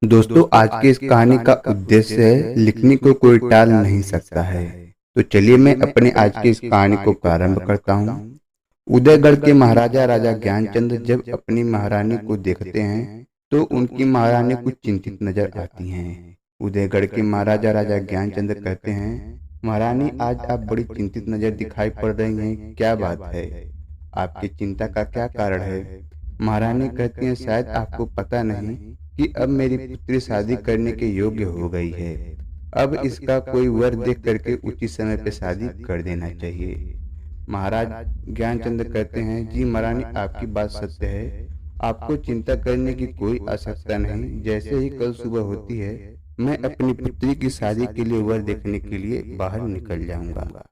दोस्तों, आज की इस कहानी का उद्देश्य है लिखने को कोई टाल नहीं सकता है। तो चलिए मैं अपने आज की इस कहानी को प्रारंभ करता हूँ। उदयगढ़ के महाराजा राजा ज्ञानचंद जब अपनी महारानी को देखते हैं तो उनकी महारानी कुछ चिंतित नजर आती हैं। उदयगढ़ के महाराजा राजा ज्ञानचंद कहते हैं, महारानी आज आप बड़ी चिंतित नजर दिखाई पड़ रही हैं, क्या बात है? आपकी चिंता का क्या कारण है? महारानी कहती हैं, शायद आपको पता नहीं कि अब मेरी पुत्री शादी करने के योग्य हो गई है। अब इसका कोई वर देख करके उचित समय पे शादी कर देना चाहिए। महाराज ज्ञानचंद कहते हैं, जी महारानी, आपकी बात सत्य है। आपको चिंता करने की कोई आवश्यकता नहीं। जैसे ही कल सुबह होती है मैं अपनी पुत्री की शादी के लिए वर देखने के लिए बाहर निकल जाऊंगा।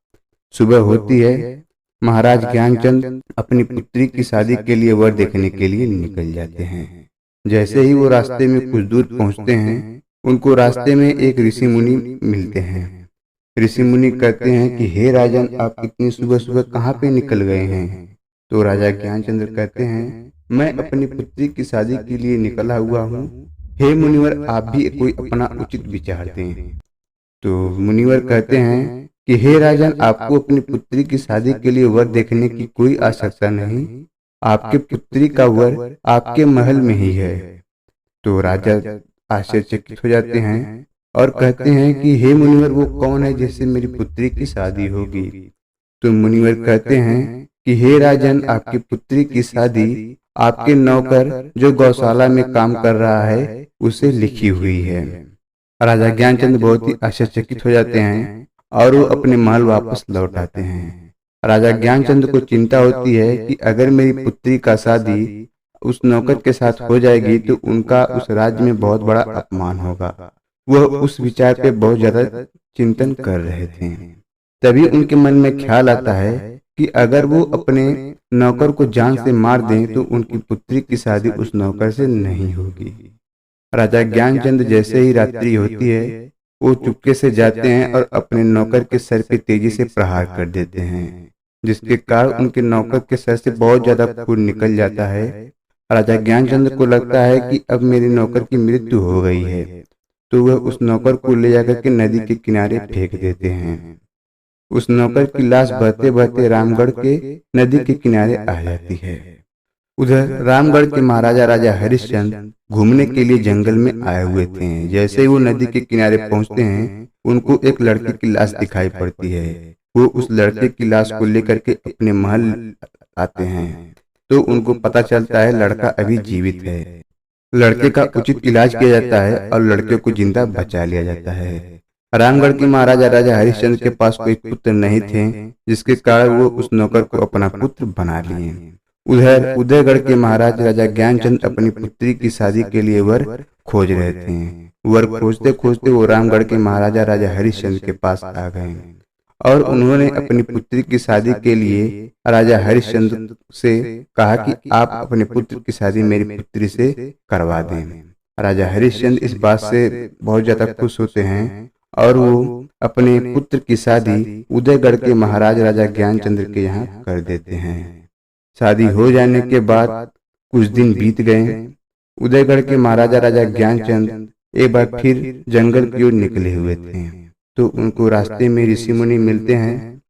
सुबह होती है, महाराज ज्ञानचंद अपनी पुत्री की शादी के लिए वर देखने के लिए निकल जाते हैं। जैसे ही वो रास्ते में कुछ दूर पहुंचते हैं, उनको रास्ते में एक ऋषि मुनि मिलते हैं। ऋषि मुनि कहते हैं कि हे राजन, आप इतनी सुबह सुबह कहाँ पे निकल गए हैं? तो राजा ज्ञानचंद्र कहते हैं, मैं अपनी पुत्री की शादी के लिए निकला हुआ हूँ। हे मुनिवर, आप भी कोई अपना उचित विचार दें। तो मुनिवर कहते हैं कि हे राजन, आपको अपनी पुत्री की शादी के लिए वर देखने की कोई आवश्यकता नहीं। आपके पुत्री का वर आपके महल में ही है। तो राजा आश्चर्यचकित हो जाते हैं और कहते हैं कि हे मुनिवर, वो कौन है जिससे मेरी पुत्री की शादी होगी? तो मुनिवर कहते हैं कि हे राजन, आपकी पुत्री की शादी आपके नौकर जो गौशाला में काम कर रहा है उसे लिखी हुई है। राजा ज्ञानचंद बहुत ही आश्चर्यचकित हो जाते हैं और वो अपने महल वापस लौट आते हैं। राजा ज्ञानचंद को चिंता होती है कि अगर मेरी पुत्री का शादी उस नौकर के साथ हो जाएगी तो उनका उस राज्य में बहुत बड़ा अपमान होगा। वह उस विचार पे बहुत ज्यादा चिंतन कर रहे थे। तभी उनके मन में ख्याल आता है कि अगर वो अपने नौकर को जान से मार दें तो उनकी पुत्री की शादी उस नौकर से नहीं होगी। राजा ज्ञानचंद जैसे ही रात्रि होती है वो चुपके से जाते हैं और अपने नौकर के सर पे तेजी से प्रहार कर देते हैं, जिसके कारण उनके नौकर के सर से बहुत ज्यादा खून निकल जाता है। राजा ज्ञानचंद को लगता है कि अब मेरे नौकर की मृत्यु हो गई है, तो वह उस नौकर को ले जाकर के नदी के किनारे फेंक देते हैं। उस नौकर की लाश बहते बहते रामगढ़ के नदी के किनारे आ जाती है। उधर रामगढ़ के महाराजा राजा हरिश्चंद्र घूमने के लिए जंगल में आए हुए थे। जैसे ही वो नदी के किनारे पहुंचते हैं उनको एक लड़के की लाश दिखाई पड़ती है। वो उस लड़के की लाश को लेकर के अपने महल आते हैं तो उनको पता चलता है लड़का अभी जीवित है। लड़के का उचित इलाज किया जाता है और लड़के को जिंदा बचा लिया जाता है। रामगढ़ के महाराजा राजा हरिश्चंद्र के पास कोई पुत्र नहीं थे, जिसके कारण वो उस नौकर को अपना पुत्र बना लिए। उधर उदयगढ़ के महाराज राजा ज्ञानचंद अपनी पुत्री की शादी के लिए वर खोज रहे थे। वर खोजते खोजते वो रामगढ़ के महाराजा राजा हरिश्चंद्र के पास आ गए और उन्होंने अपनी पुत्री की शादी के लिए राजा हरिश्चंद्र से कहा कि आप अपने पुत्र की शादी मेरी पुत्री से करवा दें। राजा हरिश्चंद्र इस बात से बहुत ज्यादा खुश होते हैं और वो अपने पुत्र की शादी उदयगढ़ के महाराज राजा ज्ञानचंद्र के यहाँ कर देते हैं। शादी हो जाने के बाद कुछ दिन बीत गए। उदयगढ़ के महाराजा राजा ज्ञानचंद एक बार फिर जंगल की ओर निकले हुए थे, तो उनको रास्ते में ऋषि मुनि मिलते हैं।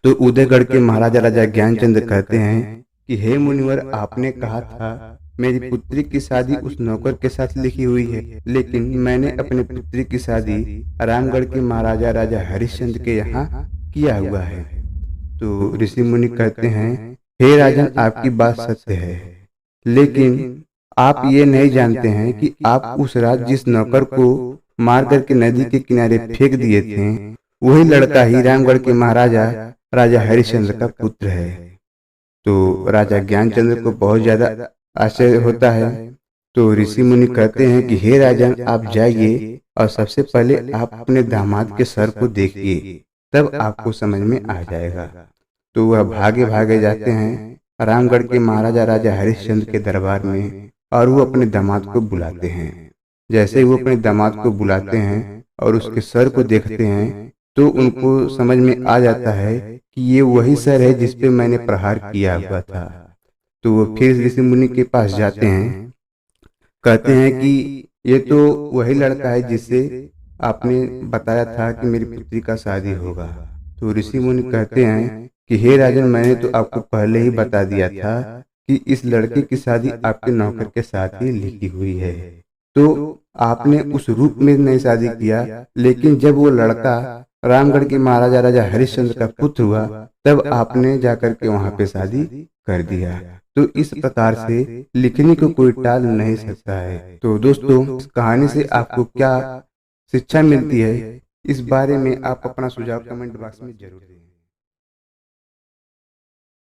तो उदयगढ़ के महाराजा राजा ज्ञानचंद कहते हैं कि हे मुनिवर, आपने कहा था मेरी पुत्री की शादी उस नौकर के साथ लिखी हुई है, लेकिन मैंने अपनी पुत्री की शादी रामगढ़ के महाराजा राजा हरिश्चंद्र के यहाँ किया हुआ है। तो ऋषि मुनि कहते हैं, हे राजन, आपकी बात सत्य है, लेकिन आप ये नहीं जानते हैं कि आप उस रात जिस नौकर को मार करके नदी के किनारे फेंक दिए थे वही लड़का ही रामगढ़ के महाराजा राजा हरिश्चंद्र का पुत्र है। तो राजा ज्ञानचंद्र को बहुत ज्यादा आश्चर्य होता है। तो ऋषि मुनि कहते हैं कि हे राजन, आप जाइए और सबसे पहले आप अपने दामाद के सर को देखिए, तब आपको समझ में आ जाएगा। तो वह भागे भागे जाते हैं रामगढ़ के महाराजा राजा हरिश्चंद्र के दरबार में और वो अपने दामाद को बुलाते हैं। जैसे ही वो अपने दामाद को बुलाते हैं और उसके सर को देखते हैं तो उनको समझ में आ जाता है कि ये वही सर है जिस पे मैंने प्रहार किया हुआ था। तो वो फिर ऋषि मुनि के पास जाते हैं, कहते हैं कि ये तो वही लड़का है जिससे आपने बताया था कि मेरी पुत्री का शादी होगा। तो ऋषि मुनि कहते हैं कि हे राजन, मैंने तो आपको पहले ही बता दिया था कि इस लड़के की शादी आपके नौकर के साथ ही लिखी हुई है। तो आपने उस रूप में नहीं शादी किया, लेकिन जब वो लड़का रामगढ़ के महाराजा राजा हरिश्चंद्र का पुत्र हुआ, तब आपने जाकर के वहां पे शादी कर दिया। तो इस प्रकार से लिखने को कोई टाल नहीं सकता है। तो दोस्तों, इस कहानी से आपको क्या शिक्षा मिलती है, इस बारे में आप अपना सुझाव कमेंट बॉक्स में जरूर दें।